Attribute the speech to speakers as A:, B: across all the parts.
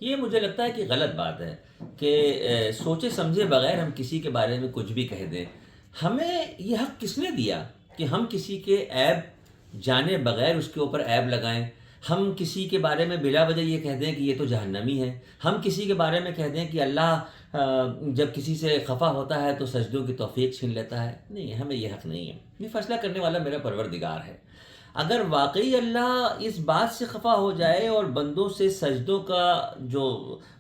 A: یہ مجھے لگتا ہے کہ غلط بات ہے کہ سوچے سمجھے بغیر ہم کسی کے بارے میں کچھ بھی کہہ دیں. ہمیں یہ حق کس نے دیا کہ ہم کسی کے عیب جانے بغیر اس کے اوپر عیب لگائیں؟ ہم کسی کے بارے میں بلا وجہ یہ کہہ دیں کہ یہ تو جہنمی ہے. ہم کسی کے بارے میں کہہ دیں کہ اللہ جب کسی سے خفا ہوتا ہے تو سجدوں کی توفیق چھین لیتا ہے. نہیں، ہمیں یہ حق نہیں ہے. یہ فیصلہ کرنے والا میرا پروردگار ہے. اگر واقعی اللہ اس بات سے خفا ہو جائے اور بندوں سے سجدوں کا جو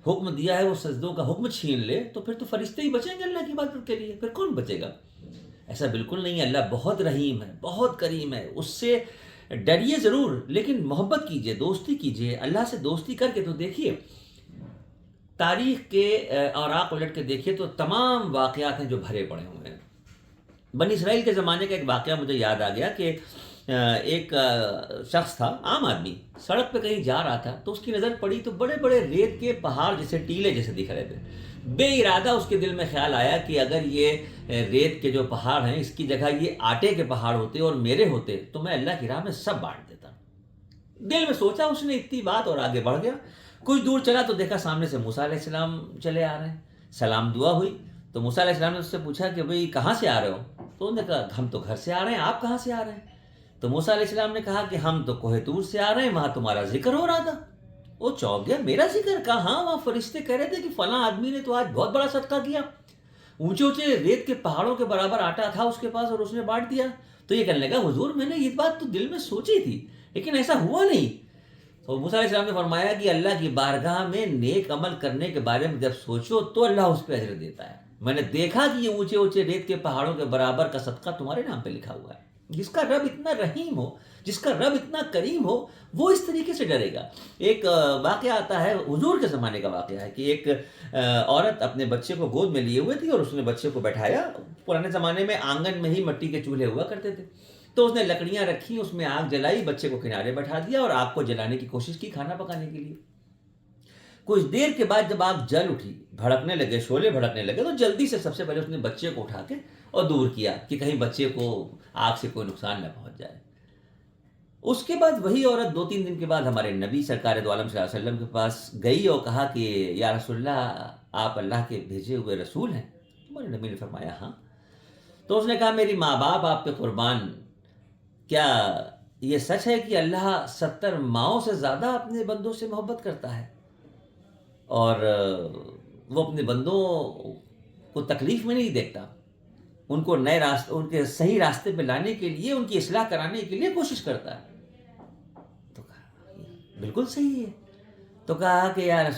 A: حکم دیا ہے وہ سجدوں کا حکم چھین لے تو پھر تو فرشتے ہی بچیں گے اللہ کی عبادت کے لیے. پھر کون بچے گا؟ ایسا بالکل نہیں ہے. اللہ بہت رحیم ہے، بہت کریم ہے. اس سے ڈریے ضرور لیکن محبت کیجئے، دوستی کیجئے. اللہ سے دوستی کر کے تو دیکھیے، تاریخ کے اوراق الٹ کے دیکھیے تو تمام واقعات ہیں جو بھرے پڑے ہوئے ہیں. بنی اسرائیل کے زمانے کا ایک واقعہ مجھے یاد آ گیا کہ ایک شخص تھا، عام آدمی، سڑک پہ کہیں جا رہا تھا تو اس کی نظر پڑی تو بڑے بڑے ریت کے پہاڑ جیسے ٹیلے جیسے دکھ رہے تھے. بے ارادہ اس کے دل میں خیال آیا کہ اگر یہ ریت کے جو پہاڑ ہیں اس کی جگہ یہ آٹے کے پہاڑ ہوتے اور میرے ہوتے تو میں اللہ کی راہ میں سب بانٹ دیتا. دل میں سوچا اس نے اتنی بات اور آگے بڑھ گیا. کچھ دور چلا تو دیکھا سامنے سے موسیٰ علیہ السلام چلے آ رہے ہیں. سلام دعا ہوئی تو موسیٰ علیہ السلام نے اس سے پوچھا کہ بھئی کہاں سے آ رہے ہو؟ تو انہوں نے کہا ہم تو گھر سے آ رہے ہیں، آپ کہاں سے آ رہے ہیں؟ تو موسیٰ علیہ السلام نے کہا کہ ہم تو کوہ طور سے آ رہے ہیں، وہاں تمہارا ذکر ہو رہا تھا. وہ چونک گیا، میرا ذکر؟ کہا ہاں، وہاں فرشتے کہہ رہے تھے کہ فلاں آدمی نے تو آج بہت بڑا صدقہ کیا، اونچے اونچے ریت کے پہاڑوں کے برابر آٹا تھا اس کے پاس اور اس نے بانٹ دیا. تو یہ کہنے لگا حضور میں نے یہ بات تو دل میں سوچی تھی لیکن ایسا ہوا نہیں. تو موسیٰ علیہ السلام نے فرمایا کہ اللہ کی بارگاہ میں نیک عمل کرنے کے بارے میں جب سوچو تو اللہ اس پہ اجر دیتا ہے. میں نے دیکھا کہ یہ اونچے اونچے ریت کے پہاڑوں کے برابر کا صدقہ تمہارے نام پہ لکھا ہوا ہے. جس کا رب اتنا رحیم ہو، جس کا رب اتنا کریم ہو، وہ اس طریقے سے ڈرے گا. ایک واقعہ آتا ہے، حضور کے زمانے کا واقعہ ہے کہ ایک عورت اپنے بچے کو گود میں لیے ہوئے تھی اور اس نے بچے کو بیٹھایا. پرانے زمانے میں آنگن میں ہی مٹی کے چولہے ہوا کرتے تھے. تو اس نے لکڑیاں رکھی، اس میں آگ جلائی، بچے کو کنارے بیٹھا دیا اور آگ کو جلانے کی کوشش کی کھانا پکانے کے لیے. کچھ دیر کے بعد جب آگ جل اٹھی، بھڑکنے لگے، شعلے بھڑکنے لگے، تو جلدی سے سب سے پہلے اس نے بچے کو اٹھا کے اور دور کیا کہ کہیں بچے کو آگ سے کوئی نقصان نہ پہنچ جائے. اس کے بعد وہی عورت 2-3 دن کے بعد ہمارے نبی سرکار دو عالم صلی اللہ علیہ وسلم کے پاس گئی اور کہا کہ یا رسول اللہ، آپ اللہ کے بھیجے ہوئے رسول ہیں؟ ہمارے نبی نے فرمایا ہاں. تو اس نے کہا میری ماں باپ آپ پہ قربان، کیا یہ سچ ہے کہ اللہ 70 ماؤں سے زیادہ اپنے بندوں سے محبت کرتا ہے اور وہ اپنے بندوں کو تکلیف میں نہیں دیکھتا، ان کو نئے راستے، ان کے صحیح راستے پہ لانے کے لیے، ان کی اصلاح کرانے کے لیے کوشش کرتا ہے؟ تو کہا بالکل صحیح ہے. تو کہا کہ یا